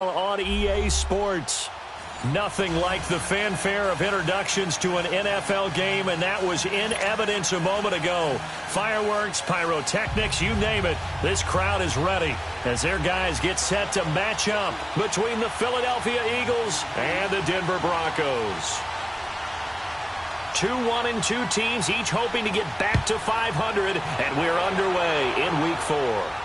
On EA Sports. Nothing like the fanfare of introductions to an NFL game, and that was in evidence a moment ago. Fireworks, pyrotechnics, you name it. This crowd is ready as their guys get set to match up between the Philadelphia Eagles and the Denver Broncos. 2-1-2 teams, each hoping to get back to 500, and we're underway in Week 4.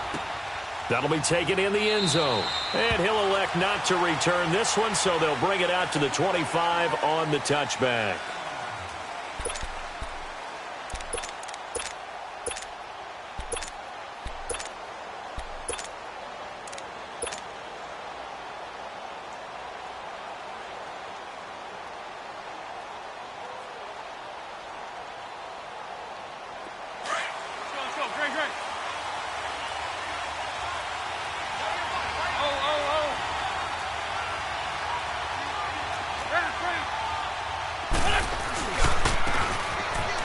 That'll be taken in the end zone. And he'll elect not to return this one, so they'll bring it out to the 25 on the touchback.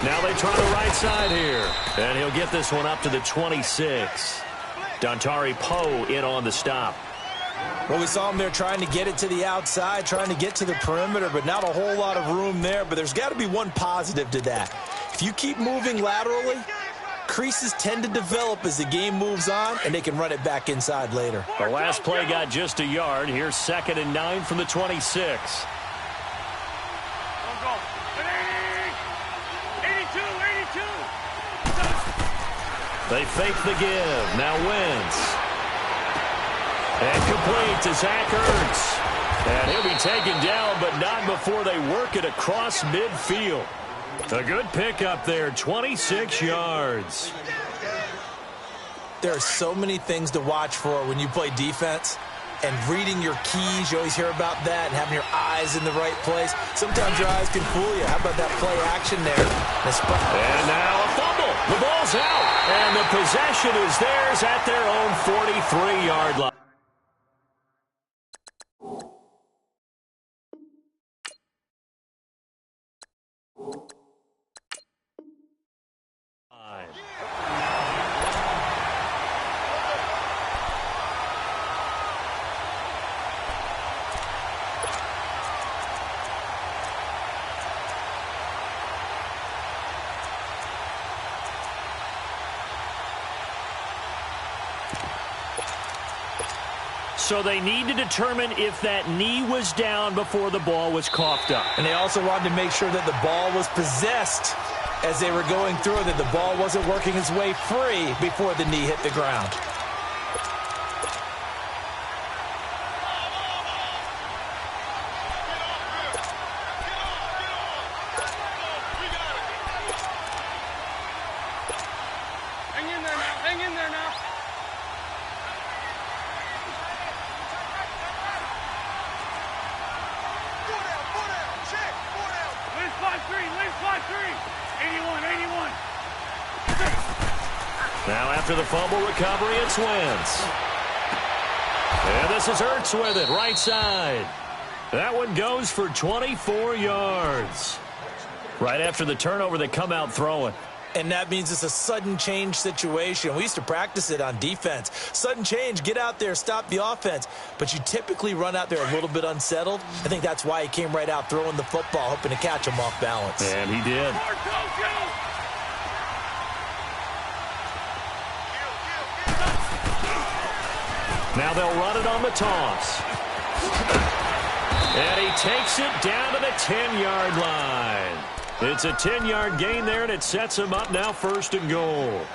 Now they try the right side here. And he'll get this one up to the 26. Dontari Poe in on the stop. Well, we saw him there trying to get it to the outside, trying to get to the perimeter, but not a whole lot of room there. But there's got to be one positive to that. If you keep moving laterally, creases tend to develop as the game moves on, and they can run it back inside later. The last play got just a yard. Here's 2nd and 9 from the 26. They fake the give. Now Wentz. And complete to Zach Ertz. And he'll be taken down, but not before they work it across midfield. A good pickup there, 26 yards. There are so many things to watch for when you play defense. And reading your keys, you always hear about that, and having your eyes in the right place. Sometimes your eyes can fool you. How about that play action there? And now a fumble. The ball's out. And the possession is theirs at their own 43-yard line. So they need to determine if that knee was down before the ball was coughed up. And they also wanted to make sure that the ball was possessed as they were going through, that the ball wasn't working its way free before the knee hit the ground. Hang in there now. Now after the fumble recovery, it's Wentz. And this is Ertz with it, right side. That one goes for 24 yards. Right after the turnover, they come out throwing. And that means it's a sudden change situation. We used to practice it on defense. Sudden change, get out there, stop the offense. But you typically run out there a little bit unsettled. I think that's why he came right out throwing the football, hoping to catch him off balance. And he did. Now they'll run it on the toss. And he takes it down to the 10-yard line. It's a 10-yard gain there, and it sets him up now 1st and goal.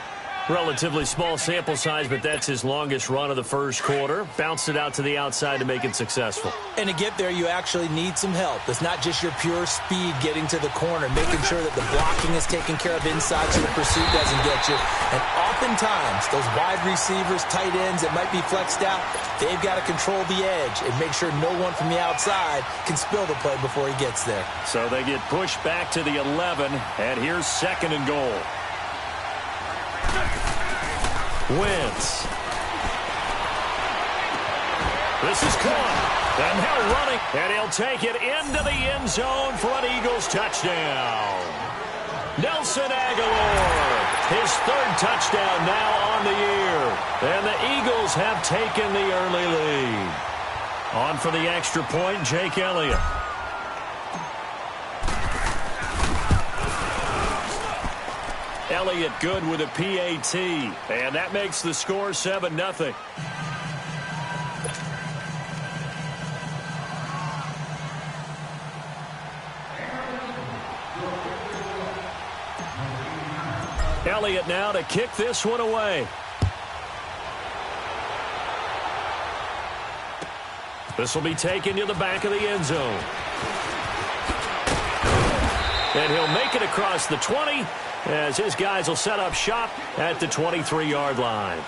Relatively small sample size, but that's his longest run of the first quarter. Bounced it out to the outside to make it successful. And to get there, you actually need some help. It's not just your pure speed getting to the corner, making sure that the blocking is taken care of inside so the pursuit doesn't get you. And oftentimes, those wide receivers, tight ends that might be flexed out, they've got to control the edge and make sure no one from the outside can spill the play before he gets there. So they get pushed back to the 11, and here's 2nd and goal. Wentz. This is caught. And now running. And he'll take it into the end zone for an Eagles touchdown. Nelson Aguilar. His 3rd touchdown now on the year. And the Eagles have taken the early lead. On for the extra point, Jake Elliott. Elliott good with a PAT, and that makes the score 7-0. Elliott now to kick this one away. This will be taken to the back of the end zone. And he'll make it across the 20 as his guys will set up shop at the 23-yard line.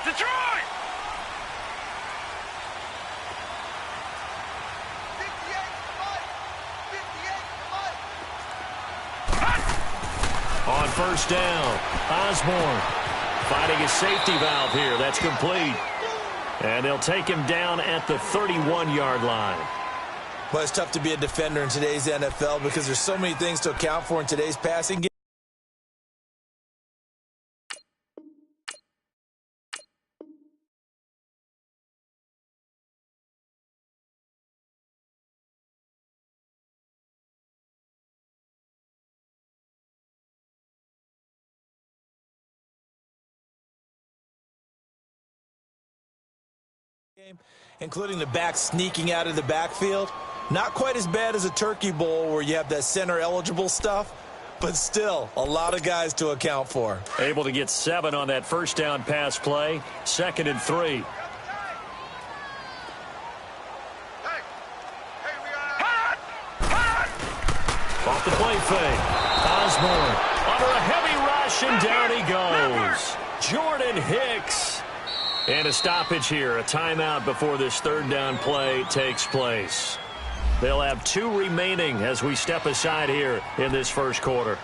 Detroit! On first down, Osborne finding his safety valve here. That's complete. And they'll take him down at the 31-yard line. Well, it's tough to be a defender in today's NFL because there's so many things to account for in today's passing game. Including the back sneaking out of the backfield. Not quite as bad as a turkey bowl where you have that center-eligible stuff, but still a lot of guys to account for. Able to get 7 on that first down pass play. 2nd and 3. Off the play fake. Osborne under a heavy rush, and down he goes. Jordan Hicks. And a stoppage here, a timeout before this third down play takes place. They'll have 2 remaining as we step aside here in this first quarter.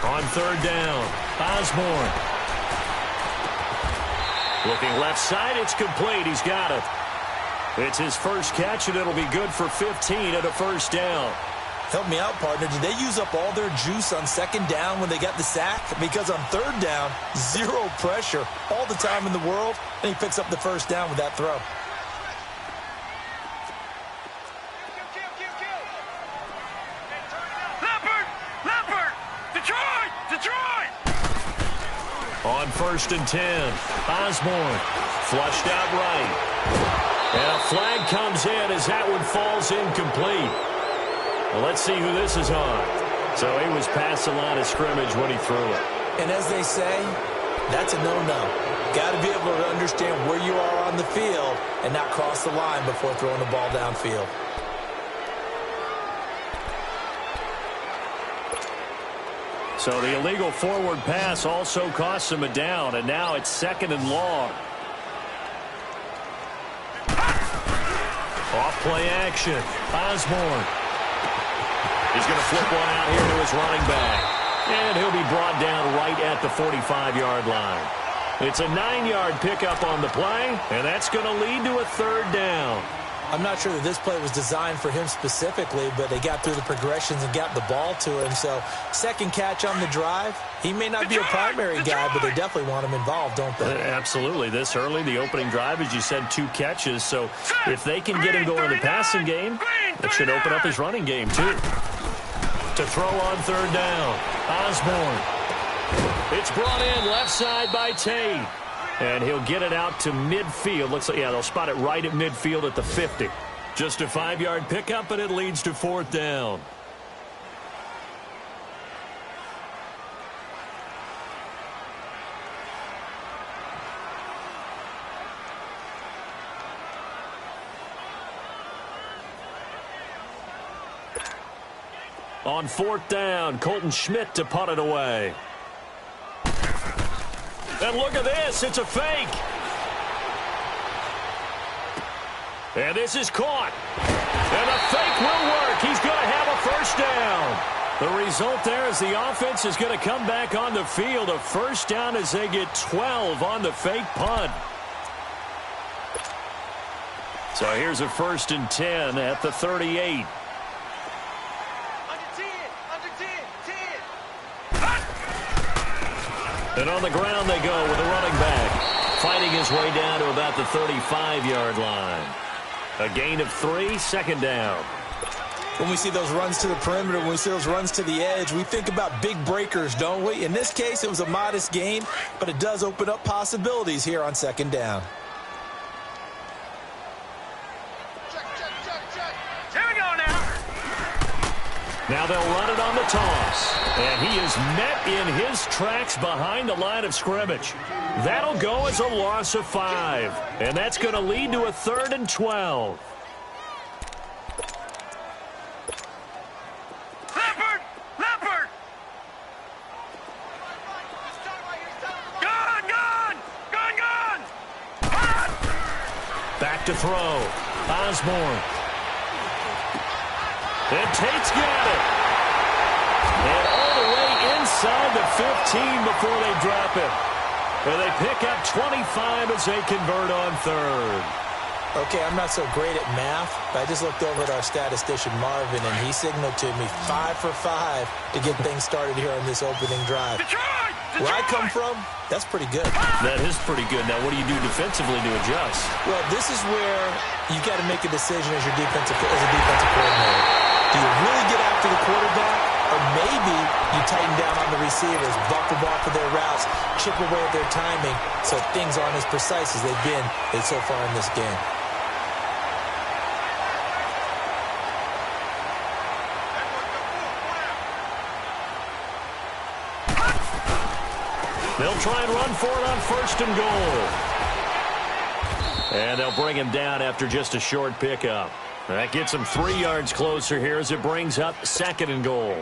On third down, Osborne. Looking left side, it's complete. He's got it. It's his first catch, and it'll be good for 15 and a first down. Help me out, partner. Did they use up all their juice on second down when they got the sack? Because on third down, 0 pressure all the time in the world, and he picks up the first down with that throw. On first and 10, Osborne flushed out right. And a flag comes in as that one falls incomplete. Well, let's see who this is on. So he was past the line of scrimmage when he threw it. And as they say, that's a no-no. Got to be able to understand where you are on the field and not cross the line before throwing the ball downfield. So the illegal forward pass also costs him a down, and now it's 2nd and long. Off play action. Osborne. He's going to flip one out here to his running back. And he'll be brought down right at the 45-yard line. It's a 9-yard pickup on the play, and that's going to lead to a third down. I'm not sure that this play was designed for him specifically, but they got through the progressions and got the ball to him. So, second catch on the drive. He may not be a primary guy, but they definitely want him involved, don't they? Absolutely. This early, the opening drive, as you said, 2 catches. So, if they can get him going in the passing game, it should open up his running game, too. To throw on third down, Osborne. It's brought in left side by Tate. And he'll get it out to midfield. Looks like, yeah, they'll spot it right at midfield at the 50. Just a 5-yard pickup, and it leads to 4th down. On 4th down, Colton Schmidt to punt it away. And look at this. It's a fake. And this is caught. And a fake will work. He's going to have a first down. The result there is the offense is going to come back on the field. A first down as they get 12 on the fake punt. So here's a 1st and 10 at the 38. And on the ground they go with a running back, fighting his way down to about the 35-yard line. A gain of 3, 2nd down. When we see those runs to the perimeter, when we see those runs to the edge, we think about big breakers, don't we? In this case, it was a modest gain, but it does open up possibilities here on 2nd down. Here we go now. Now they'll run it on the toss. And he is met in his tracks behind the line of scrimmage. That'll go as a loss of 5. And that's going to lead to a 3rd and 12. Leopard! Gone! Back to throw. Osborne. And Tate's got it. And all the way inside the 15 before they drop it. And they pick up 25 as they convert on 3rd. Okay, I'm not so great at math, but I just looked over at our statistician, Marvin, and he signaled to me 5 for 5 to get things started here on this opening drive. Detroit! Where I come from, that's pretty good. That is pretty good. Now, what do you do defensively to adjust? Well, this is where you got to make a decision as a defensive coordinator. Do you really get after the quarterback, or maybe you tighten down on the receivers, buck the ball for their routes, chip away at their timing, so things aren't as precise as they've been so far in this game. They'll try and run for it on 1st and goal. And they'll bring him down after just a short pickup. That gets him 3 yards closer here as it brings up 2nd and goal.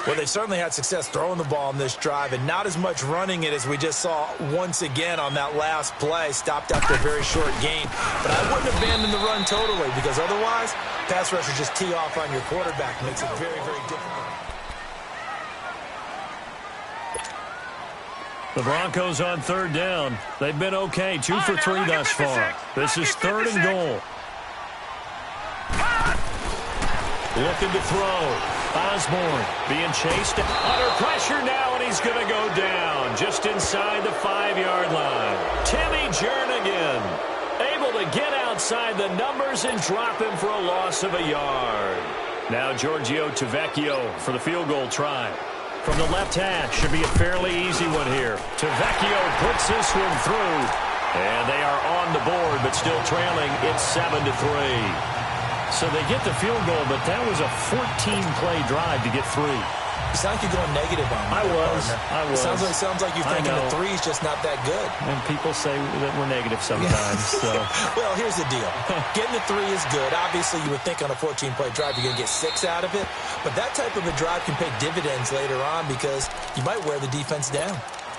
Well, they've certainly had success throwing the ball in this drive and not as much running it as we just saw once again on that last play. Stopped after a very short gain. But I wouldn't abandon the run totally because otherwise, pass rushers just tee off on your quarterback. Makes it very, very difficult. The Broncos on 3rd down. They've been okay, 2 for 3 thus far. This is 3rd and goal. Looking to throw. Osborne being chased under pressure now, and he's going to go down just inside the 5-yard line. Timmy Jernigan able to get outside the numbers and drop him for a loss of a yard. Now Giorgio Tavecchio for the field goal try. From the left hash, should be a fairly easy one here. Tavecchio puts this one through, and they are on the board, but still trailing. It's 7-3. So they get the field goal, but that was a 14-play drive to get 3. You sound like you're going negative on me. I was. It sounds like you're thinking the 3's just not that good. And people say that we're negative sometimes. So. Well, here's the deal. Getting the 3 is good. Obviously, you would think on a 14-play drive you're going to get 6 out of it. But that type of a drive can pay dividends later on because you might wear the defense down.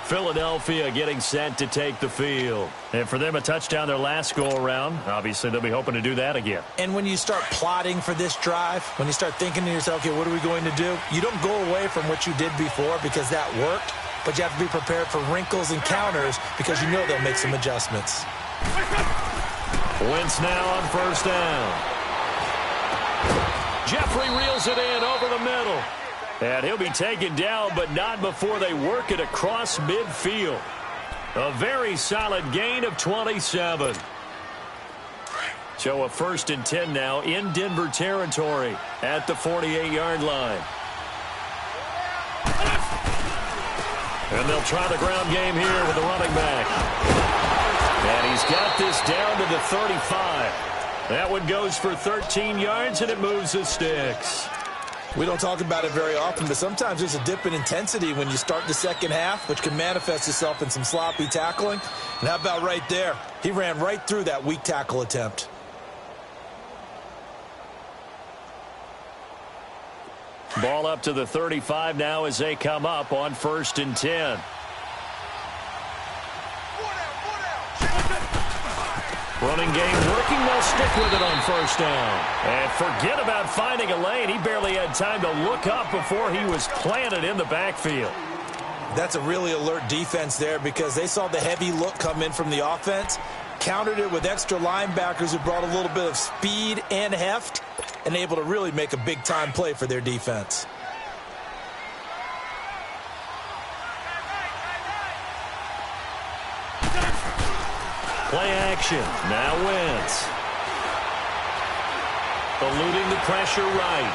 Philadelphia getting set to take the field. And for them, a touchdown their last go-around. Obviously, they'll be hoping to do that again. And when you start plotting for this drive, when you start thinking to yourself, okay, what are we going to do? You don't go away from what you did before because that worked, but you have to be prepared for wrinkles and counters because you know they'll make some adjustments. Wentz now on 1st down. Jeffrey reels it in over the middle. And he'll be taken down, but not before they work it across midfield. A very solid gain of 27. So a 1st and 10 now in Denver territory at the 48-yard line. And they'll try the ground game here with the running back. And he's got this down to the 35. That one goes for 13 yards, and it moves the sticks. We don't talk about it very often, but sometimes there's a dip in intensity when you start the second half, which can manifest itself in some sloppy tackling. And how about right there? He ran right through that weak tackle attempt. Ball up to the 35 now as they come up on 1st and 10. Running game working. They'll stick with it on first down. And forget about finding a lane. He barely had time to look up before he was planted in the backfield. That's a really alert defense there because they saw the heavy look come in from the offense, countered it with extra linebackers who brought a little bit of speed and heft, and able to really make a big-time play for their defense. Play action. Now Wentz. Eluding the pressure right.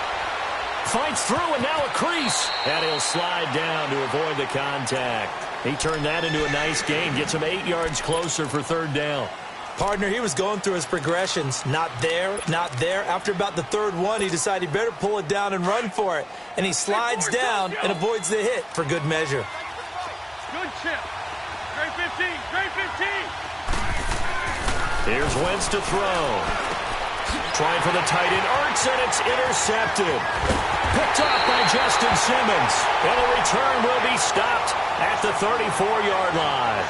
Fights through, and now a crease. And he'll slide down to avoid the contact. He turned that into a nice gain. Gets him 8 yards closer for third down. Partner, he was going through his progressions. Not there, not there. After about the third one, he decided he better pull it down and run for it. And he slides down and avoids the hit for good measure. Good chip. Great 15. Great 15. Here's Wentz to throw. Trying for the tight end. Ertz, and it's intercepted. Picked off by Justin Simmons. And the return will be stopped at the 34-yard line.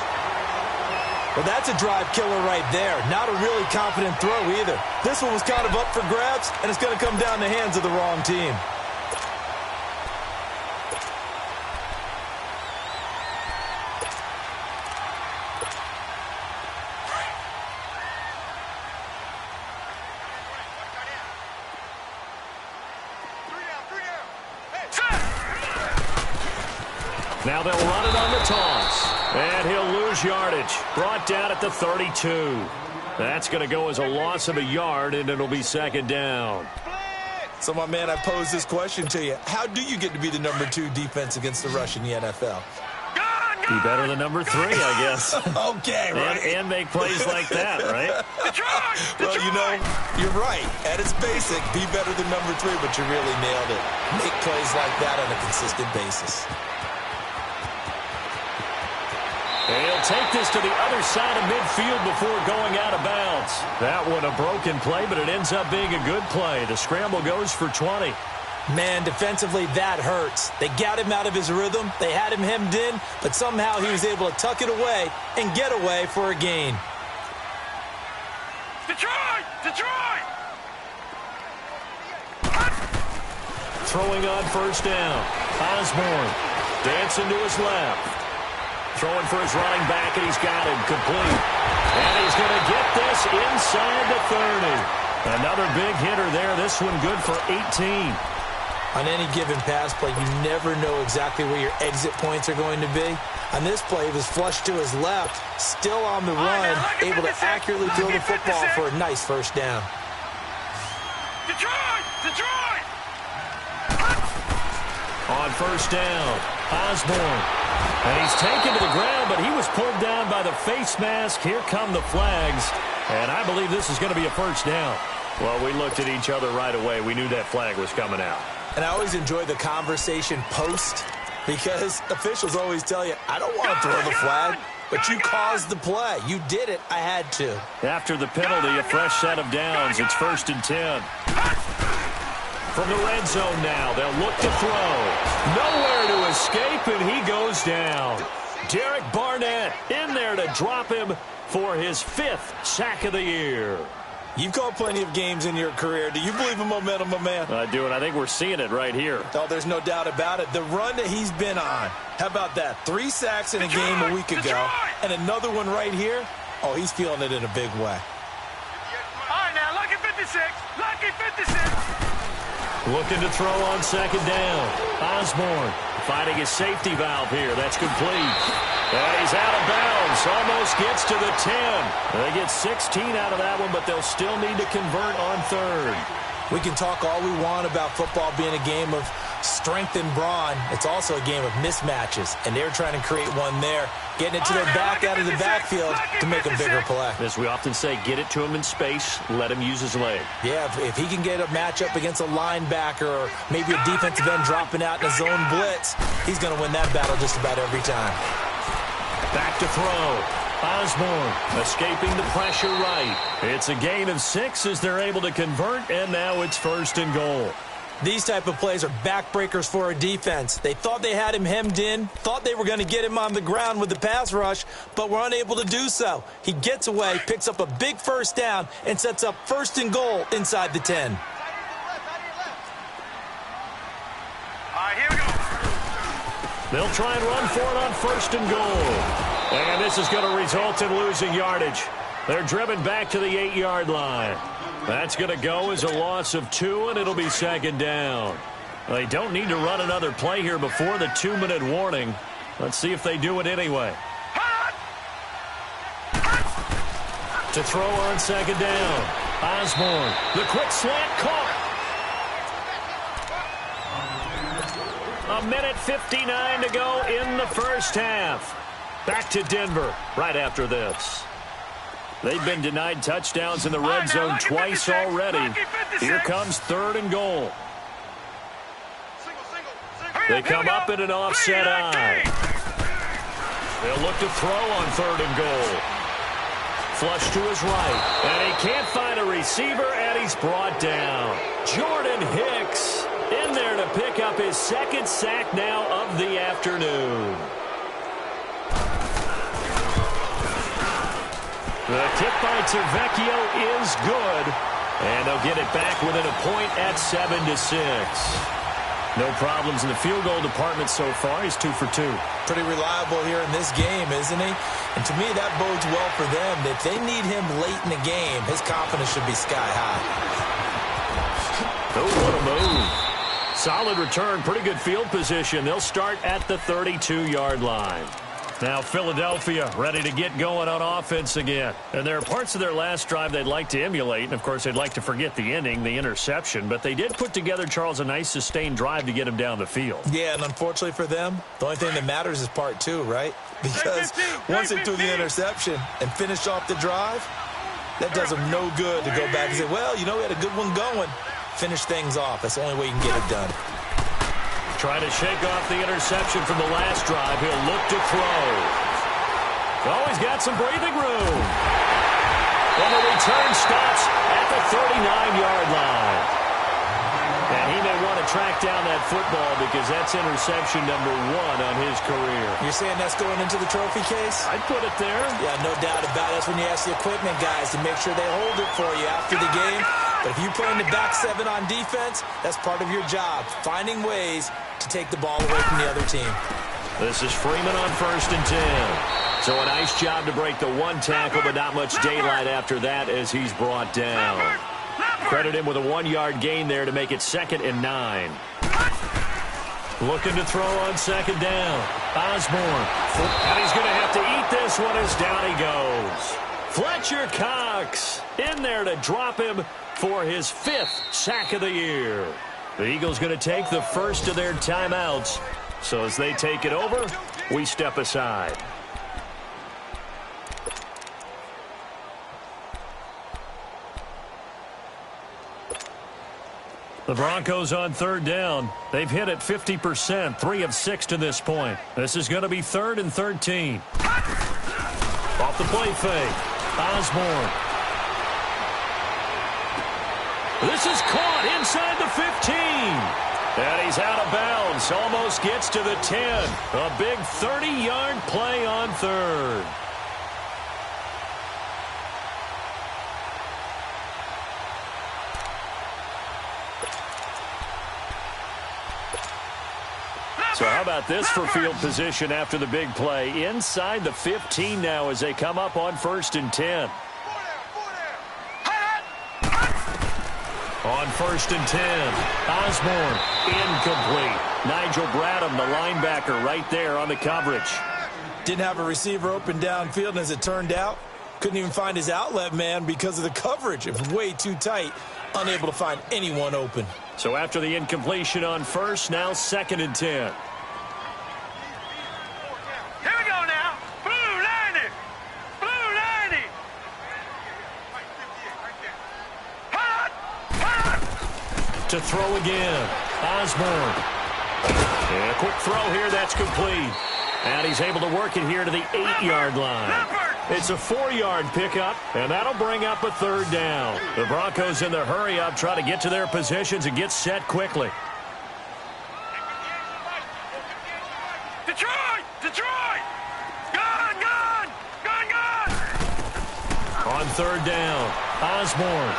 Well, that's a drive killer right there. Not a really confident throw either. This one was kind of up for grabs, and it's going to come down the hands of the wrong team. Now they'll run it on the toss. And he'll lose yardage. Brought down at the 32. That's going to go as a loss of a yard, and it'll be second down. So, my man, I pose this question to you. How do you get to be the number 2 defense against the rush in the NFL? Be better than number 3, I guess. Okay, right. And make plays like that, right? Well, you know, you're right. At its basic, be better than number 3, but you really nailed it. Make plays like that on a consistent basis. He'll take this to the other side of midfield before going out of bounds. That one a broken play, but it ends up being a good play. The scramble goes for 20. Man, defensively, that hurts. They got him out of his rhythm. They had him hemmed in, but somehow he was able to tuck it away and get away for a gain. Detroit! Detroit! Throwing on first down. Osborne dancing to his left. Throwing for his running back, and he's got him complete. And he's going to get this inside the 30. Another big hitter there. This one good for 18. On any given pass play, you never know exactly where your exit points are going to be. On this play, he was flushed to his left, still on the run, able to accurately throw the football for a nice first down. Detroit! Detroit! On first down, Osborne. And he's taken to the ground, but he was pulled down by the face mask. Here come the flags. And I believe this is going to be a first down. Well, we looked at each other right away. We knew that flag was coming out. And I always enjoy the conversation post because officials always tell you, I don't want to throw the flag, but you caused the play. You did it. I had to. After the penalty, a fresh set of downs. It's 1st and 10. From the red zone now, they'll look to throw. Nowhere to escape, and he goes down. Derek Barnett in there to drop him for his 5th sack of the year. You've called plenty of games in your career. Do you believe in momentum, my man? I do, and I think we're seeing it right here. Oh, there's no doubt about it. The run that he's been on. How about that? 3 sacks in a game a week ago, and another one right here. Oh, he's feeling it in a big way. All right, now, lucky 56. Lucky 56. Looking to throw on second down. Osborne finding his safety valve here. That's complete. And he's out of bounds. Almost gets to the 10. They get 16 out of that one, but they'll still need to convert on third. We can talk all we want about football being a game of strength and brawn. It's also a game of mismatches, and they're trying to create one there, getting it to their back out of the backfield to make a bigger play. As we often say, get it to him in space, let him use his leg. Yeah, if he can get a matchup against a linebacker or maybe a defensive end dropping out in a zone blitz, he's going to win that battle just about every time. Back to throw. Osborne escaping the pressure right. It's a gain of 6 as they're able to convert, and now it's 1st and goal. These type of plays are backbreakers for a defense. They thought they had him hemmed in, thought they were going to get him on the ground with the pass rush, but were unable to do so. He gets away, picks up a big first down, and sets up 1st and goal inside the 10. All right, here we go. They'll try and run for it on 1st and goal. And this is going to result in losing yardage. They're driven back to the 8-yard line. That's going to go as a loss of 2, and it'll be 2nd down. They don't need to run another play here before the 2-minute warning. Let's see if they do it anyway. To throw on 2nd down. Osborne, the quick slant caught. 1:59 to go in the first half. Back to Denver right after this. They've been denied touchdowns in the red zone twice already. Here comes 3rd and goal. They come up in an offset eye. They'll look to throw on 3rd and goal. Flush to his right. And he can't find a receiver, and he's brought down. Jordan Hicks in there to pick up his 2nd sack now of the afternoon. The kick by Tavecchio is good, and they'll get it back within a point at 7-6. No problems in the field goal department so far. He's 2 for 2. Pretty reliable here in this game, isn't he? And to me, that bodes well for them. If they need him late in the game, his confidence should be sky high. Oh, what a move. Solid return, pretty good field position. They'll start at the 32-yard line. Now Philadelphia ready to get going on offense again. And there are parts of their last drive they'd like to emulate. And, of course, they'd like to forget the ending, the interception. But they did put together, Charles, a nice sustained drive to get him down the field. Yeah, and unfortunately for them, the only thing that matters is part 2, right? Because once they threw the interception and finished off the drive, that does them no good to go back and say, well, you know, we had a good one going. Finish things off. That's the only way you can get it done. Trying to shake off the interception from the last drive. He'll look to throw. Oh, he's got some breathing room. And the return stops at the 39-yard line. And he may want to track down that football because that's interception number 1 on his career. You're saying that's going into the trophy case? I'd put it there. Yeah, no doubt about it. That's when you ask the equipment guys to make sure they hold it for you after the game. But if you play in the back 7 on defense, that's part of your job, finding ways to take the ball away from the other team. This is Freeman on 1st and 10. So a nice job to break the 1 tackle, but not much daylight after that as he's brought down. Credit him with a 1-yard gain there to make it 2nd and 9. Looking to throw on 2nd down. Osborne. And he's going to have to eat this one as down he goes. Fletcher Cox in there to drop him for his 5th sack of the year. The Eagles going to take the first of their timeouts. So as they take it over, we step aside. The Broncos on 3rd down. They've hit it 50%, 3 of 6 to this point. This is going to be 3rd and 13. Off the play fake. Osborne. This is caught inside the 15. And he's out of bounds. Almost gets to the 10. A big 30-yard play on 3rd. So how about this for field position after the big play? Inside the 15 now as they come up on 1st and 10. On 1st and 10, Osborne, incomplete. Nigel Bradham, the linebacker, right there on the coverage. Didn't have a receiver open downfield, and as it turned out, couldn't even find his outlet man because of the coverage. It was way too tight, unable to find anyone open. So after the incompletion on 1st, now 2nd and 10. Here we go now. Blue 90. Blue 90. To throw again. Osborne. And a quick throw here. That's complete. And he's able to work it here to the 8-yard line. It's a 4-yard pickup, and that'll bring up a third down. The Broncos in the hurry-up try to get to their positions and get set quickly. Detroit! Detroit! Gone! Gone! Gone! Gone! On third down, Osborne.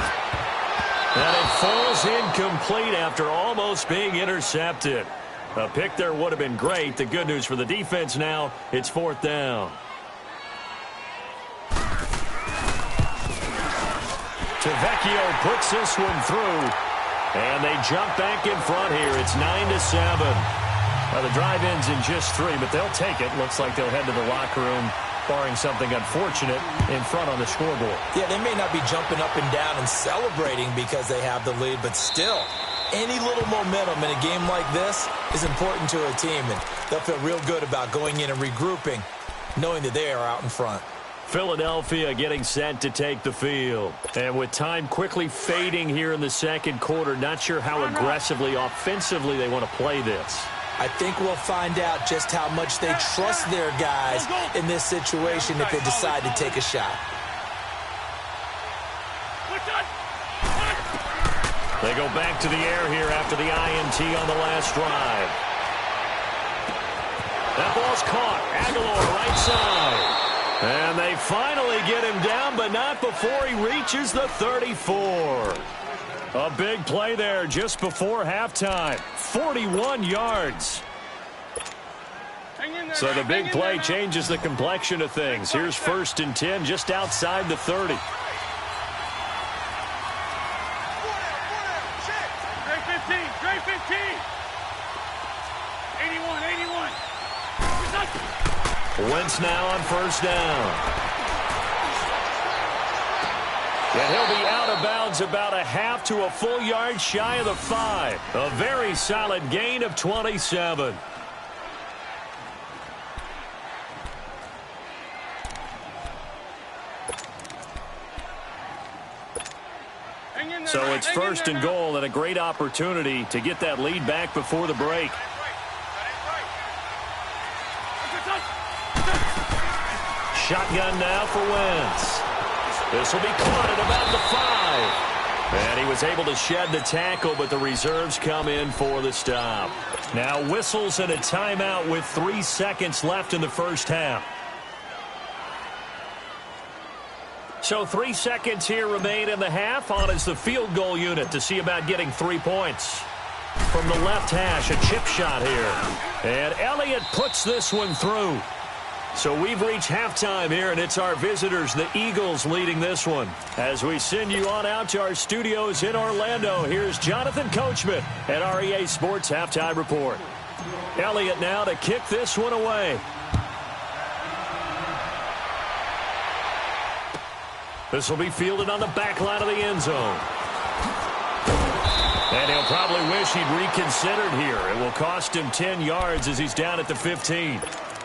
And it falls incomplete after almost being intercepted. A pick there would have been great. The good news for the defense now, it's fourth down. Tavecchio puts this one through, and they jump back in front here. It's 9-7. Now, the drive ends in just 3, but they'll take it. Looks like they'll head to the locker room, barring something unfortunate, in front on the scoreboard. Yeah, they may not be jumping up and down and celebrating because they have the lead, but still, any little momentum in a game like this is important to a team, and they'll feel real good about going in and regrouping, knowing that they are out in front. Philadelphia getting set to take the field. And with time quickly fading here in the second quarter, not sure how aggressively, offensively they want to play this. I think we'll find out just how much they trust their guys in this situation if they decide to take a shot. They go back to the air here after the INT on the last drive. That ball's caught. Aguilar right side. And they finally get him down, but not before he reaches the 34. A big play there just before halftime. 41 yards. So the big play changes the complexion of things. Here's 1st and 10 just outside the 30. Straight 15. Straight 15. 81. 81. Wentz now on 1st down. And he'll be out of bounds about a half to a full yard shy of the 5. A very solid gain of 27. So it's 1st and goal and a great opportunity to get that lead back before the break. Shotgun now for Wentz. This will be caught at about the 5. And he was able to shed the tackle, but the reserves come in for the stop. Now whistles and a timeout with 3 seconds left in the first half. So 3 seconds here remain in the half. On is the field goal unit to see about getting 3 points. From the left hash, a chip shot here. And Elliott puts this one through. So we've reached halftime here, and it's our visitors, the Eagles, leading this one. As we send you on out to our studios in Orlando, here's Jonathan Coachman at REA Sports Halftime Report. Elliott now to kick this one away. This will be fielded on the back line of the end zone. And he'll probably wish he'd reconsidered here. It will cost him 10 yards as he's down at the 15.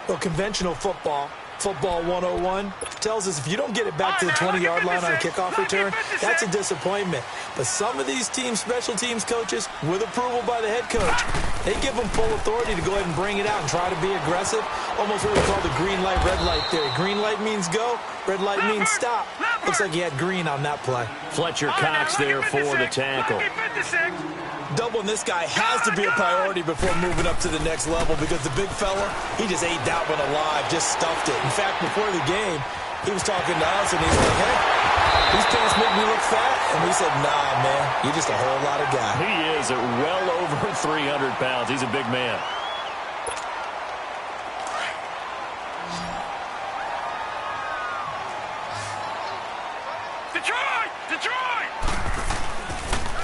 Well, conventional football 101, tells us if you don't get it back to the 20-yard line on a kickoff return, that's a disappointment. But some of these teams, special teams coaches, with approval by the head coach, they give them full authority to go ahead and bring it out and try to be aggressive. Almost what we call the green light, red light theory. Green light means go, red light means stop. Looks like he had green on that play. Fletcher Cox there for the tackle. Doubling this guy has to be a priority before moving up to the next level because the big fella, he just ate that one alive, just stuffed it. In fact, before the game, he was talking to us and he's like, hey, these pants make me look fat. And we said, nah, man, you're just a whole lot of guy. He is at well over 300 pounds. He's a big man. Detroit!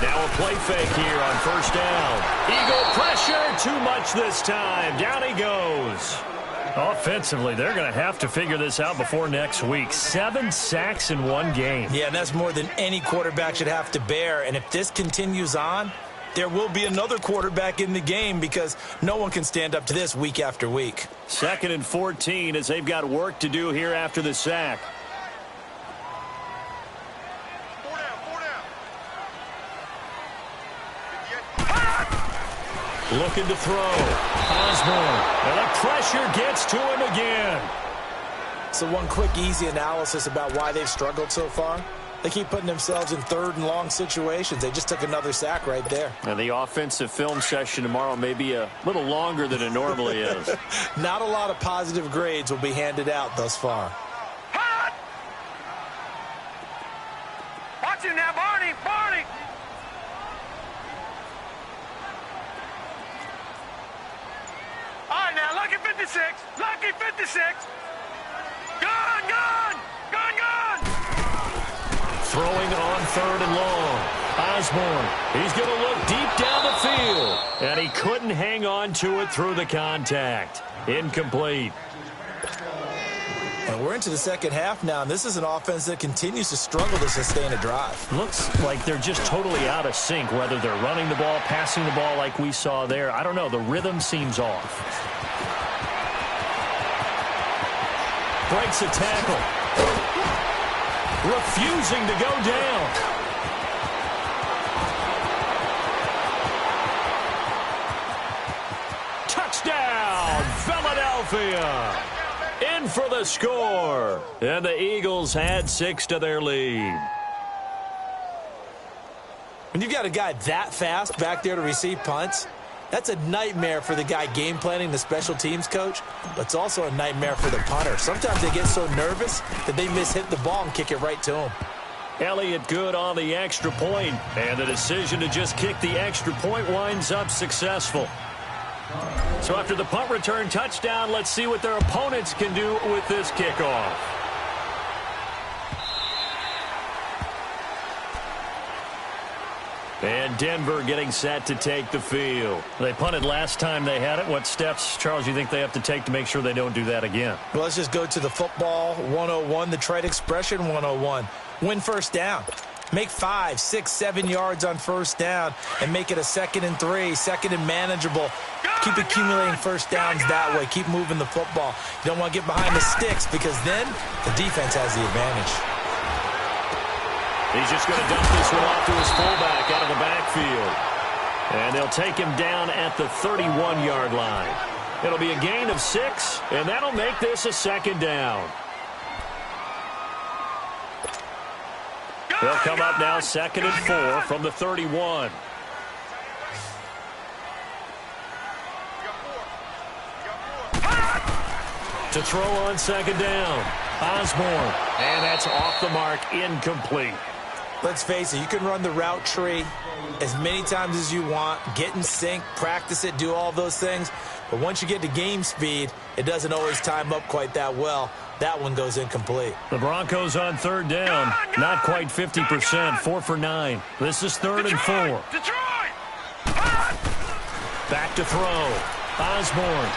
Now a play fake here on first down. Eagle pressure, too much this time. Down he goes. Offensively, they're going to have to figure this out before next week. 7 sacks in one game. Yeah, and that's more than any quarterback should have to bear. And if this continues on, there will be another quarterback in the game because no one can stand up to this week after week. 2nd and 14 as they've got work to do here after the sack. Looking to throw. Osborne. And the pressure gets to him again. So one quick, easy analysis about why they've struggled so far. They keep putting themselves in third and long situations. They just took another sack right there. And the offensive film session tomorrow may be a little longer than it normally is. Not a lot of positive grades will be handed out thus far. Hot! Watch him now, Barney! Barney! All right, now, lucky 56. Lucky 56. Gone, gone! Gone, gone! Throwing on third and long. Osborne, he's going to look deep down the field. And he couldn't hang on to it through the contact. Incomplete. And we're into the second half now, and this is an offense that continues to struggle to sustain a drive. Looks like they're just totally out of sync, whether they're running the ball, passing the ball like we saw there. I don't know. The rhythm seems off. Breaks a tackle. Refusing to go down. Touchdown, Philadelphia. In for the score. And the Eagles add 6 to their lead. When you've got a guy that fast back there to receive punts, that's a nightmare for the guy game planning, the special teams coach, but it's also a nightmare for the punter. Sometimes they get so nervous that they miss-hit the ball and kick it right to him. Elliott good on the extra point, and the decision to just kick the extra point winds up successful. So after the punt return touchdown, let's see what their opponents can do with this kickoff. And Denver getting set to take the field. They punted last time they had it. What steps, Charles, you think they have to take to make sure they don't do that again? Well, let's just go to the football 101, the trite expression 101. Win first down. Make 5, 6, 7 yards on first down and make it a 2nd and 3, 2nd and manageable. Keep accumulating first downs that way. Keep moving the football. You don't want to get behind the sticks because then the defense has the advantage. He's just going to dump this one off to his fullback out of the backfield. And they'll take him down at the 31-yard line. It'll be a gain of 6, and that'll make this a 2nd down. They'll come up now 2nd and 4 from the 31. To throw on 2nd down. Osborne. And that's off the mark, incomplete. Let's face it, you can run the route tree as many times as you want, get in sync, practice it, do all those things. But once you get to game speed, it doesn't always time up quite that well. That one goes incomplete. The Broncos on 3rd down. Not quite 50%, 4 for 9. This is 3rd and 4. Back to throw. Osborne.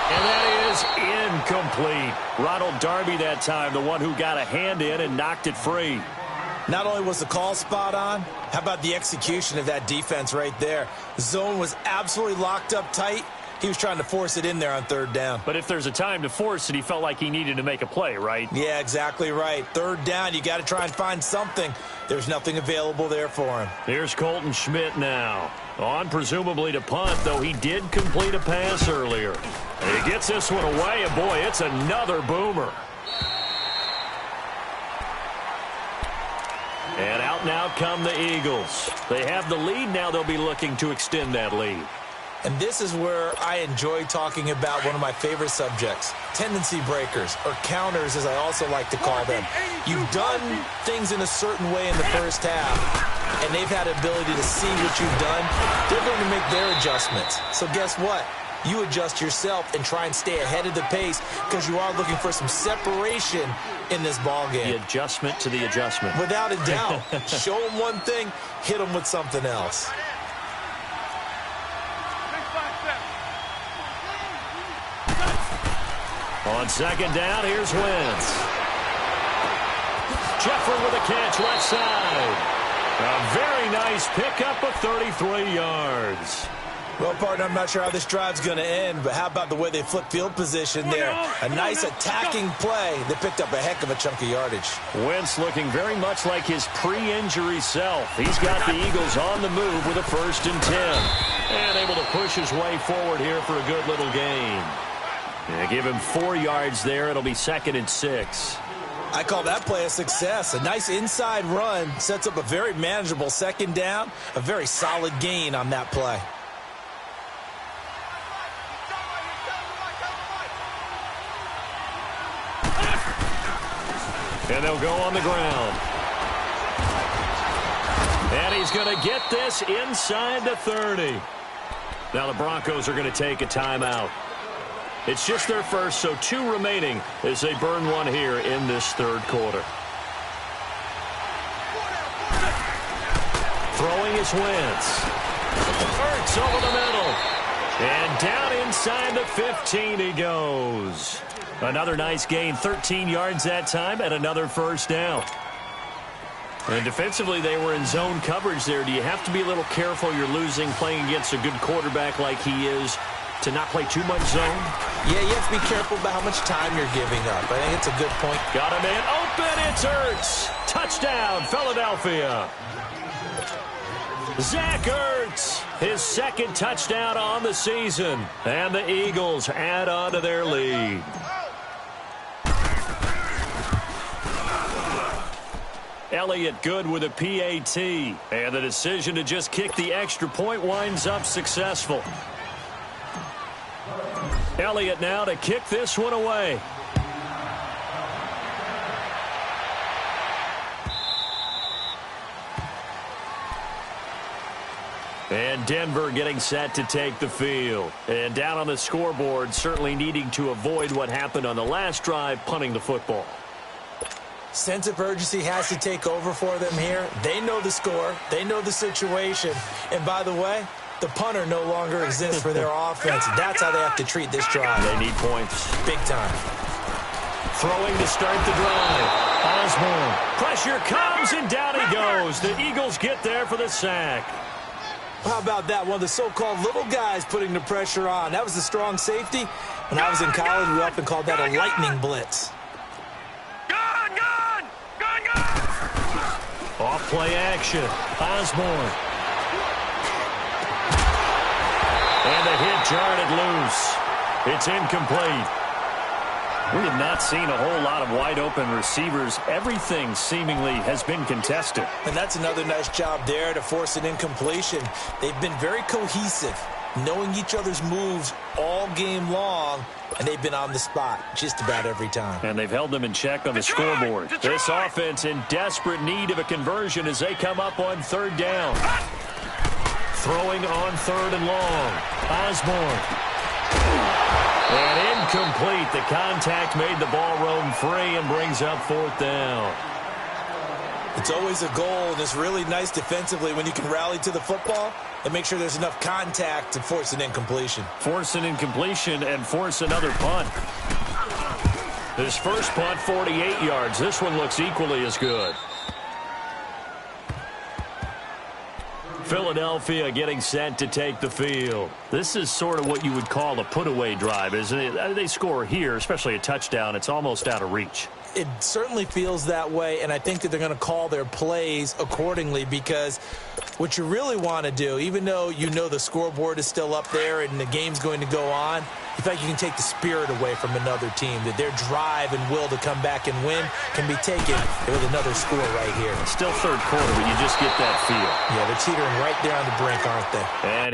And that is incomplete. Ronald Darby that time, the one who got a hand in and knocked it free. Not only was the call spot on, how about the execution of that defense right there? The zone was absolutely locked up tight. He was trying to force it in there on 3rd down. But if there's a time to force it, he felt like he needed to make a play, right? Yeah, exactly right. 3rd down, you got to try and find something. There's nothing available there for him. Here's Colton Schmidt now. On presumably to punt, though he did complete a pass earlier. And he gets this one away, and boy, it's another boomer. And out now come the Eagles. They have the lead now. They'll be looking to extend that lead. And this is where I enjoy talking about one of my favorite subjects, tendency breakers, or counters as I also like to call them. You've done things in a certain way in the first half, and they've had ability to see what you've done. They're going to make their adjustments. So guess what? You adjust yourself and try and stay ahead of the pace because you are looking for some separation in this ball game. The adjustment to the adjustment. Without a doubt. Show them one thing, hit them with something else. On 2nd down, here's Wentz. Jeffrey with a catch left side. A very nice pickup of 33 yards. Well, partner, I'm not sure how this drive's going to end, but how about the way they flip field position there? A nice attacking play that picked up a heck of a chunk of yardage. Wentz looking very much like his pre-injury self. He's got the Eagles on the move with a 1st and 10. And able to push his way forward here for a good little gain. Yeah, give him 4 yards there. It'll be 2nd and 6. I call that play a success. A nice inside run sets up a very manageable 2nd down. A very solid gain on that play. And they'll go on the ground. And he's going to get this inside the 30. Now the Broncos are going to take a timeout. It's just their first, so 2 remaining as they burn one here in this 3rd quarter. Throwing is Wentz. Hurts over the middle. And down inside the 15 he goes. Another nice gain, 13 yards that time, and another 1st down. And defensively, they were in zone coverage there. Do you have to be a little careful? You're losing, playing against a good quarterback like he is, to not play too much zone? Yeah, you have to be careful about how much time you're giving up. I think it's a good point. Got him in. Open. It's Ertz. Touchdown, Philadelphia. Zach Ertz, his 2nd touchdown on the season. And the Eagles add on to their lead. Elliott good with a PAT. And the decision to just kick the extra point winds up successful. Elliott now to kick this one away. And Denver getting set to take the field. And down on the scoreboard, certainly needing to avoid what happened on the last drive, punting the football. Sense of urgency has to take over for them here. They know the score. They know the situation. And by the way, the punter no longer exists for their offense. That's how they have to treat this drive. They need points. Big time. Throwing to start the drive. Osborne. Pressure comes, and down he goes. The Eagles get there for the sack. How about that? One of the so-called little guys putting the pressure on. That was the strong safety. When I was in college, we often called that a lightning blitz. Off play action. Osborne. And the hit jarred it loose. It's incomplete. We have not seen a whole lot of wide open receivers. Everything seemingly has been contested. And that's another nice job there to force an incompletion. They've been very cohesive, knowing each other's moves all game long, and they've been on the spot just about every time. And they've held them in check on the scoreboard. This offense in desperate need of a conversion as they come up on 3rd down. Throwing on 3rd and long. Osborne. And incomplete. The contact made the ball roam free and brings up 4th down. It's always a goal, and it's really nice defensively when you can rally to the football and make sure there's enough contact to force an incompletion. Force an incompletion and force another punt. This first punt, 48 yards. This one looks equally as good. Philadelphia getting set to take the field. This is sort of what you would call a put-away drive, isn't it? They score here, especially a touchdown. It's almost out of reach. It certainly feels that way, and I think that they're going to call their plays accordingly, because what you really want to do, even though you know the scoreboard is still up there and the game's going to go on, in fact, you can take the spirit away from another team, that their drive and will to come back and win can be taken with another score right here. Still 3rd quarter, but you just get that feel. Yeah, they're teetering right there on the brink, aren't they? And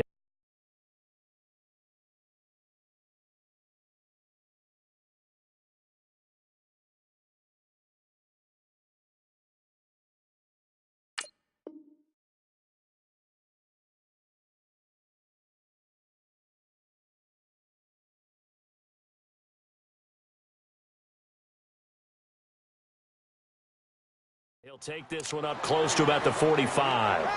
he'll take this one up close to about the 45.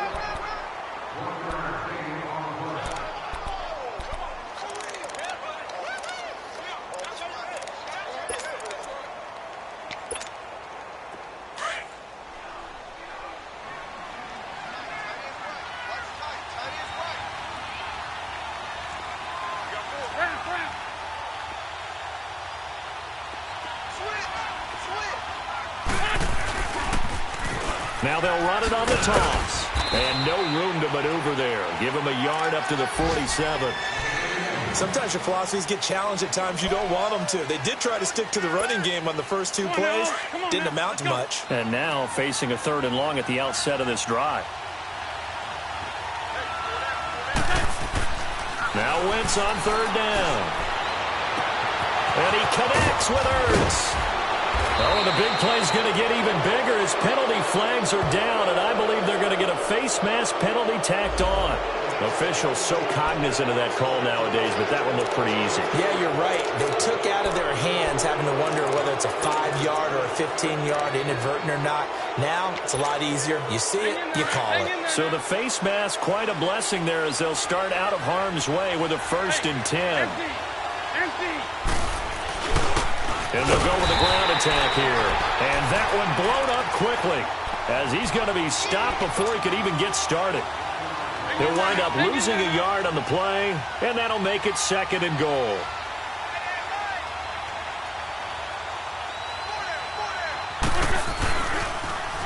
Now they'll run it on the toss. And no room to maneuver there. Give him a yard up to the 47. Sometimes your philosophies get challenged at times you don't want them to. They did try to stick to the running game on the first 2 plays. Didn't amount to much. And now facing a 3rd and long at the outset of this drive. Now Wentz on 3rd down. And he connects with Ertz. Oh, the big play's going to get even bigger as penalty flags are down, and I believe they're going to get a face mask penalty tacked on. Officials so cognizant of that call nowadays, but that one looked pretty easy. Yeah, you're right. They took out of their hands having to wonder whether it's a 5-yard or a 15-yard inadvertent or not. Now, it's a lot easier. You see it, you call it. So the face mask, quite a blessing there as they'll start out of harm's way with a 1st and 10. And they'll go with a ground attack here. And that one blown up quickly as he's going to be stopped before he could even get started. He'll wind up losing a yard on the play, and that'll make it 2nd and goal.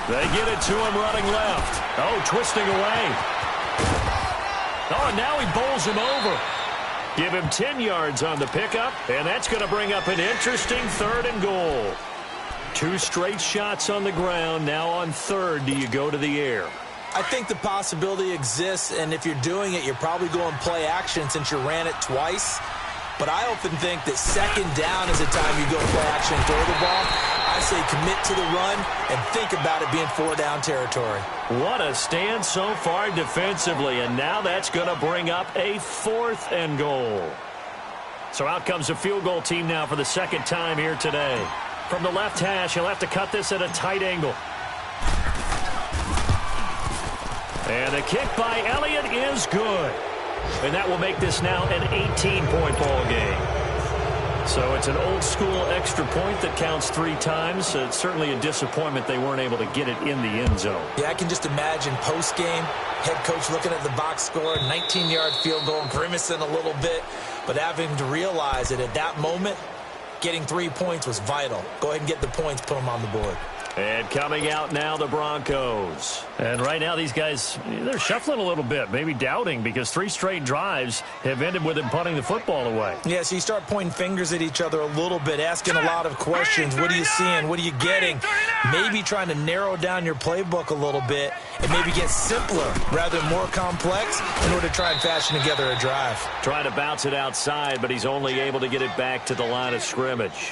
They get it to him running left. Oh, twisting away. Oh, and now he bowls him over. Give him 10 yards on the pickup, and that's going to bring up an interesting 3rd and goal. 2 straight shots on the ground. Now on 3rd, do you go to the air? I think the possibility exists, and if you're doing it, you're probably going play action since you ran it twice. But I often think that 2nd down is the time you go play action and throw the ball. I say commit to the run and think about it being 4-down territory. What a stand so far defensively, and now that's going to bring up a 4th and goal. So out comes a field goal team now for the 2nd time here today. From the left hash, he'll have to cut this at a tight angle. And the kick by Elliott is good. And that will make this now an 18-point ball game. So it's an old-school extra point that counts 3 times. It's certainly a disappointment they weren't able to get it in the end zone. Yeah, I can just imagine post-game, head coach looking at the box score, 19-yard field goal, grimacing a little bit, but having to realize that at that moment, getting 3 points was vital. Go ahead and get the points, put them on the board. And coming out now, the Broncos. And right now, these guys, they're shuffling a little bit, maybe doubting, because 3 straight drives have ended with them punting the football away. Yeah, so you start pointing fingers at each other a little bit, asking a lot of questions. What are you seeing? What are you getting? Maybe trying to narrow down your playbook a little bit and maybe get simpler rather than more complex in order to try and fashion together a drive. Trying to bounce it outside, but he's only able to get it back to the line of scrimmage.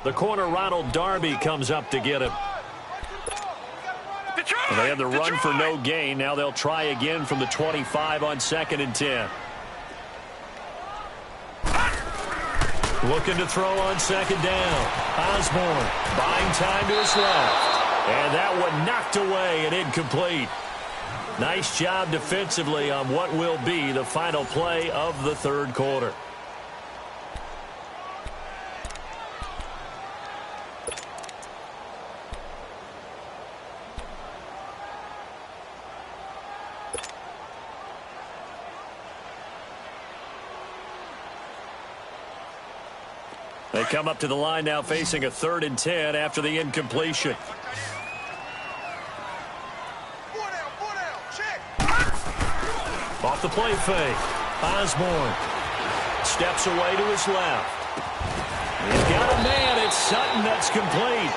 The corner, Ronald Darby, comes up to get him. And they have the run for no gain. Now they'll try again from the 25 on 2nd and 10. Looking to throw on 2nd down. Osborne buying time to his left. And that one knocked away and incomplete. Nice job defensively on what will be the final play of the 3rd quarter. They come up to the line now facing a 3rd and 10 after the incompletion. Off the play fake. Osborne steps away to his left. He's got a man. It's Sutton that's complete.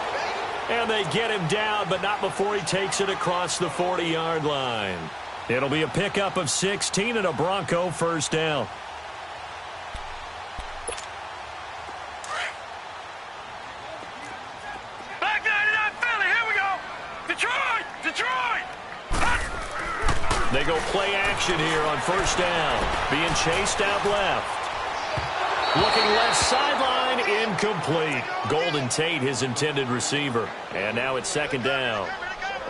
And they get him down, but not before he takes it across the 40-yard line. It'll be a pickup of 16 and a Bronco 1st down. They go play action here on 1st down. Being chased out left. Looking left sideline, incomplete. Golden Tate, his intended receiver. And now it's 2nd down.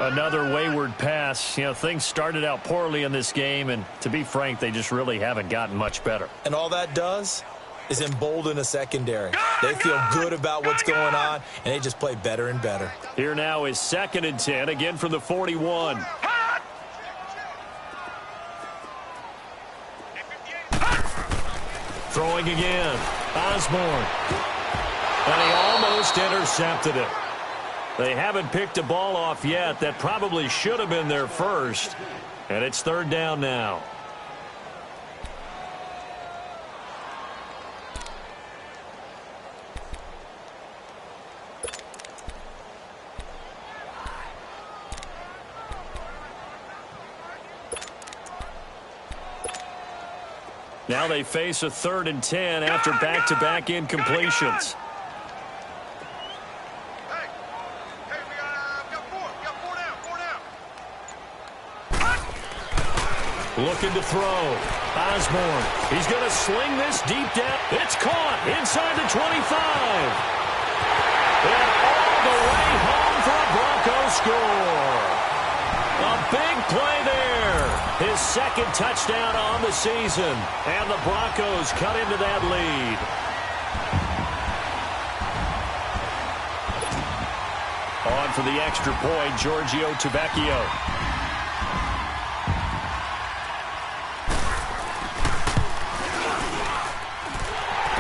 Another wayward pass. You know, things started out poorly in this game, and to be frank, they just really haven't gotten much better. And all that does is embolden a secondary. They feel good about what's going on, and they just play better and better. Here now is 2nd and 10, again from the 41. Throwing again. Osborne. And he almost intercepted it. They haven't picked a ball off yet. That probably should have been their first. And it's 3rd down now. Now they face a 3rd and 10 after back-to-back incompletions. Hey, we got four down. Looking to throw. Osborne. He's going to sling this deep down. It's caught inside the 25. And all the way home for a Broncos score. A big play there. His 2nd touchdown on the season. And the Broncos cut into that lead. On for the extra point, Giorgio Tavecchio.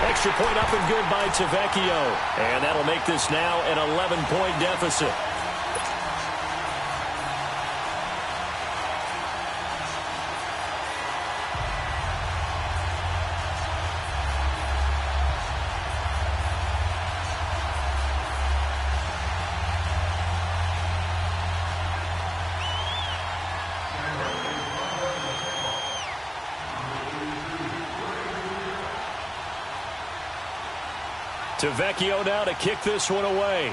Extra point up and good by Tavecchio. And that'll make this now an 11-point deficit. Tavecchio now to kick this one away.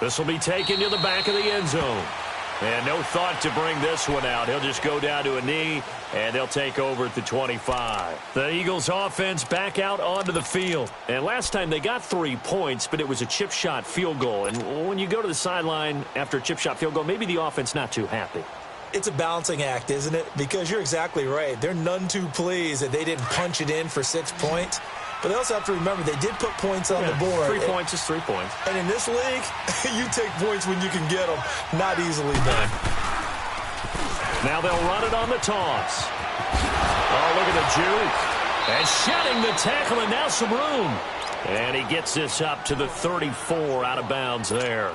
This will be taken to the back of the end zone. And no thought to bring this one out. He'll just go down to a knee, and they'll take over at the 25. The Eagles offense back out onto the field. And last time they got 3 points, but it was a chip shot field goal. And when you go to the sideline after a chip shot field goal, maybe the offense not too happy. It's a balancing act, isn't it? Because you're exactly right. They're none too pleased that they didn't punch it in for 6 points. But they also have to remember they did put points on the board. 3 points is 3 points. And in this league, you take points when you can get them. Not easily done. Now they'll run it on the toss. Oh, look at the juke. And shedding the tackle, and now some room. And he gets this up to the 34 out of bounds there.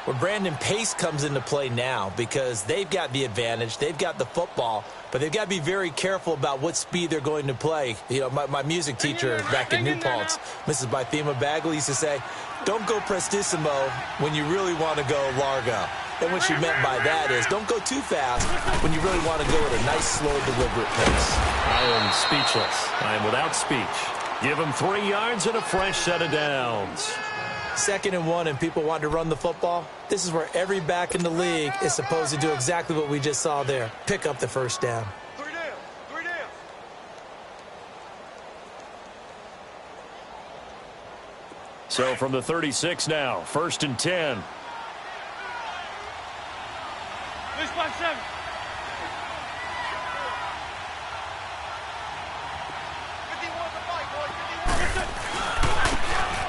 Well, Brandon, pace comes into play now because they've got the advantage. They've got the football, but they've got to be very careful about what speed they're going to play. You know, my music teacher back in New Paltz, Mrs. Bythema Bagley, used to say, don't go prestissimo when you really want to go largo. And what she meant by that is don't go too fast when you really want to go at a nice, slow, deliberate pace. I am speechless. I am without speech. Give them 3 yards and a fresh set of downs. 2nd and 1 and people want to run the football. This is where every back in the league is supposed to do exactly what we just saw there. Pick up the first down. 3 down. So from the 36 now, 1st and 10. This 5-7.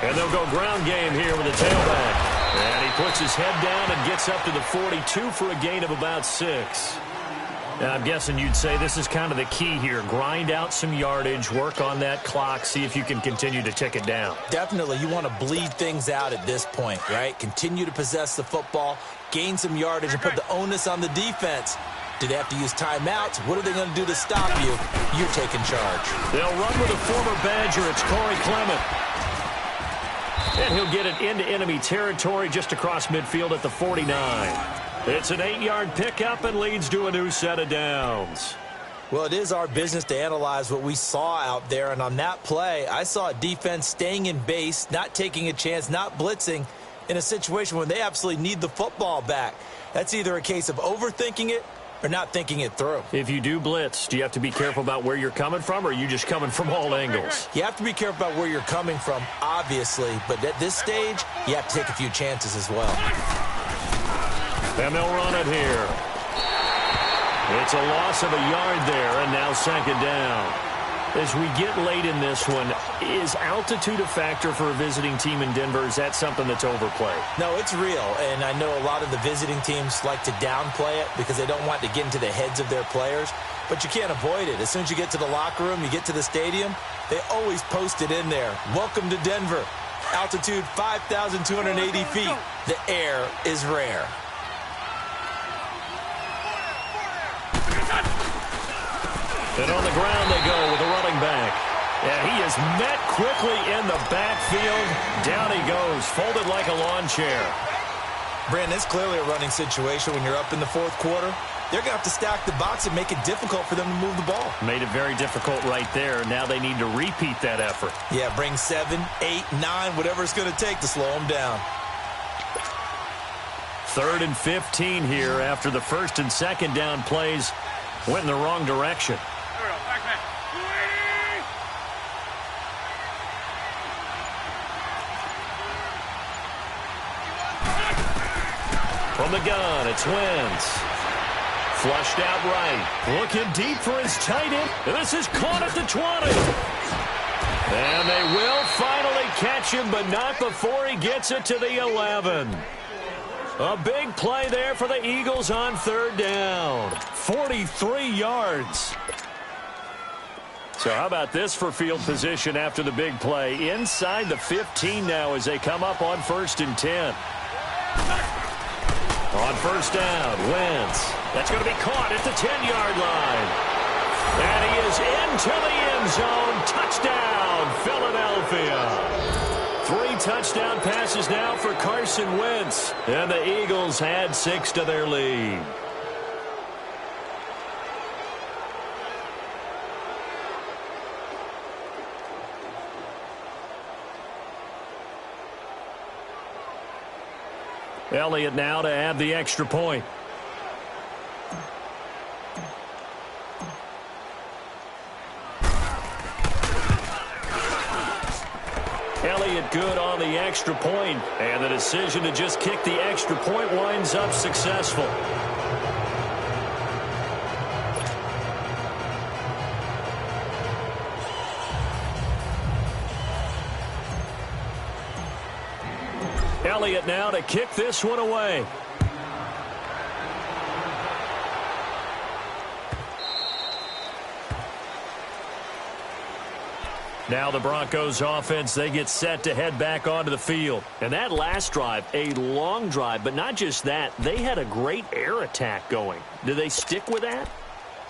And they'll go ground game here with the tailback. And he puts his head down and gets up to the 42 for a gain of about 6. Now, I'm guessing you'd say this is kind of the key here. Grind out some yardage, work on that clock, see if you can continue to tick it down. Definitely. You want to bleed things out at this point, right? Continue to possess the football, gain some yardage, and put the onus on the defense. Do they have to use timeouts? What are they going to do to stop you? You're taking charge. They'll run with a former Badger. It's Corey Clement. And he'll get it into enemy territory just across midfield at the 49. It's an 8-yard pickup and leads to a new set of downs. Well, it is our business to analyze what we saw out there. And on that play, I saw a defense staying in base, not taking a chance, not blitzing in a situation when they absolutely need the football back. That's either a case of overthinking it or not thinking it through. If you do blitz, do you have to be careful about where you're coming from, or are you just coming from all angles? You have to be careful about where you're coming from, obviously, but at this stage, you have to take a few chances as well. And they'll run it here. It's a loss of a yard there, and now 2nd down. As we get late in this one, is altitude a factor for a visiting team in Denver? Is that something that's overplayed? No, it's real, and I know a lot of the visiting teams like to downplay it because they don't want to get into the heads of their players, but you can't avoid it. As soon as you get to the locker room, you get to the stadium, they always post it in there. Welcome to Denver. Altitude 5,280 feet. The air is rare. And on the ground they go with the running back. And he is met quickly in the backfield. Down he goes, folded like a lawn chair. Brandon, it's clearly a running situation when you're up in the 4th quarter. they're going to have to stack the box and make it difficult for them to move the ball. Made it very difficult right there. Now they need to repeat that effort. Yeah, bring 7, 8, 9, whatever it's going to take to slow them down. 3rd and 15 here after the 1st and 2nd down plays went in the wrong direction. From the gun, it's Wentz. Flushed out right. Looking deep for his tight end. This is caught at the 20. And they will finally catch him, but not before he gets it to the 11. A big play there for the Eagles on 3rd down. 43 yards. So how about this for field position after the big play? Inside the 15 now as they come up on 1st and 10. On 1st down, Wentz. That's going to be caught at the 10-yard line. And he is into the end zone. Touchdown, Philadelphia. 3 touchdown passes now for Carson Wentz. And the Eagles add 6 to their lead. Elliott now to add the extra point. Elliott good on the extra point, and the decision to just kick the extra point winds up successful. Elliott now to kick this one away. Now the Broncos offense, they get set to head back onto the field. And that last drive, a long drive, but not just that, they had a great air attack going. Do they stick with that?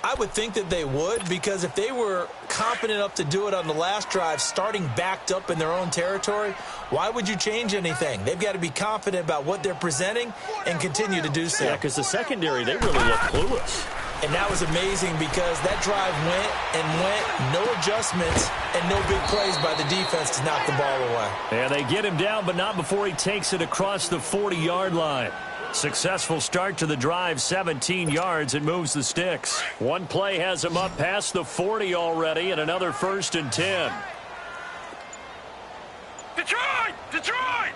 I would think that they would, because if they were confident enough to do it on the last drive, starting backed up in their own territory, why would you change anything? They've got to be confident about what they're presenting and continue to do so. Yeah, because the secondary, they really look clueless. And that was amazing because that drive went and went, no adjustments, and no big plays by the defense to knock the ball away. And they get him down, but not before he takes it across the 40-yard line. Successful start to the drive, 17 yards, and moves the sticks. One play has him up past the 40 already, and another 1st and 10. Detroit! Detroit!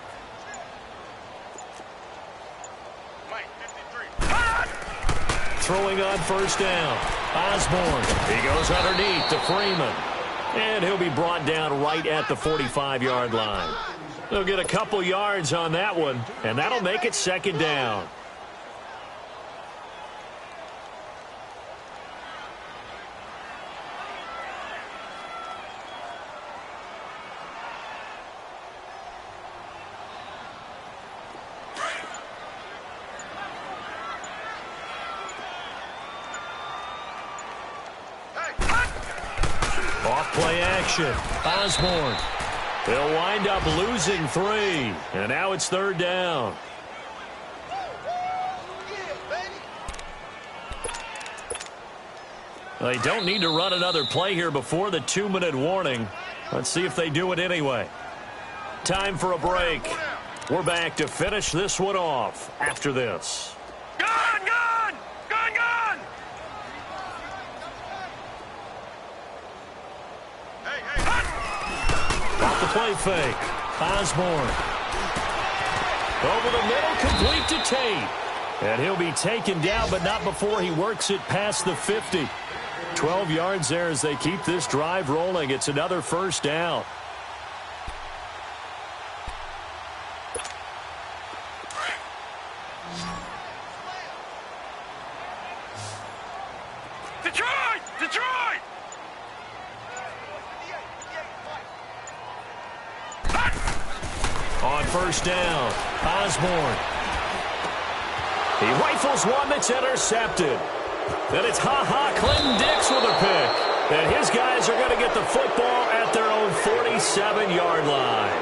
Throwing on 1st down. Osborne. He goes underneath to Freeman. And he'll be brought down right at the 45-yard line. They'll get a couple yards on that one, and that'll make it 2nd down. Off play action. Osborne. They'll wind up losing 3. And now it's 3rd down. They don't need to run another play here before the 2-minute warning. Let's see if they do it anyway. Time for a break. We're back to finish this one off after this. Gun! Gun! Gun! Gun! Off the play fake. Osborne. Over the middle, complete to Tate. And he'll be taken down, but not before he works it past the 50. 12 yards there as they keep this drive rolling. It's another 1st down. Detroit! Detroit! On 1st down, Osborne. He rifles one that's intercepted. Then it's Clinton Dix with a pick. And his guys are going to get the football at their own 47-yard line.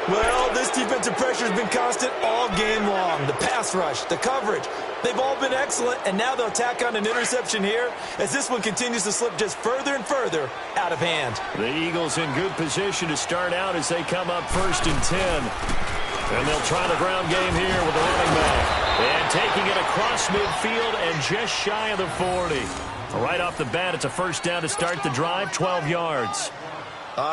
Well, this defensive pressure has been constant all game long. The pass rush, the coverage, they've all been excellent, and now they'll tack on an interception here as this one continues to slip just further and further out of hand. The Eagles in good position to start out as they come up 1st and 10. And they'll try the ground game here with the running back. And taking it across midfield and just shy of the 40. Right off the bat, it's a first down to start the drive, 12 yards.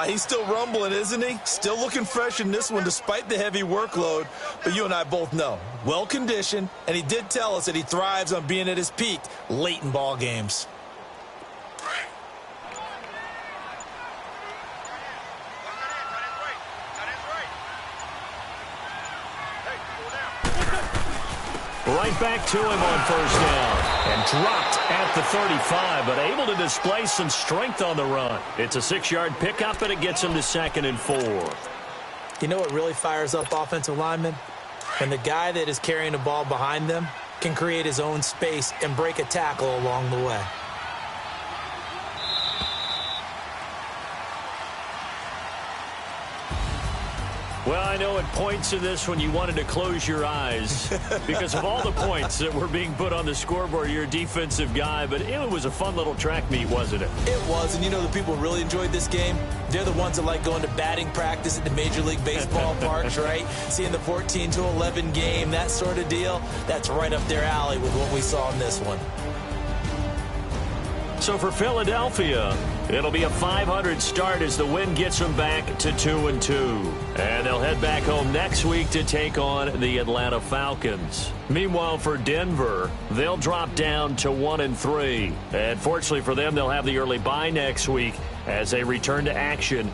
He's still rumbling, isn't he? Still looking fresh in this one despite the heavy workload. But you and I both know, well-conditioned, and he did tell us that he thrives on being at his peak late in ball games. Right back to him on first down. And dropped at the 35, but able to display some strength on the run. It's a 6-yard pickup, and it gets him to 2nd and 4. You know what really fires up offensive linemen? When the guy that is carrying the ball behind them can create his own space and break a tackle along the way. Well, I know at points in this when you wanted to close your eyes because of all the points that were being put on the scoreboard. You're a defensive guy, but it was a fun little track meet, wasn't it? It was, and you know the people who really enjoyed this game? They're the ones that like going to batting practice at the Major League Baseball parks, right? Seeing the 14-11 game, that sort of deal. That's right up their alley with what we saw in this one. So for Philadelphia, it'll be a 500 start as the win gets them back to 2-2. And they'll head back home next week to take on the Atlanta Falcons. Meanwhile, for Denver, they'll drop down to 1-3. And fortunately for them, they'll have the early bye next week as they return to action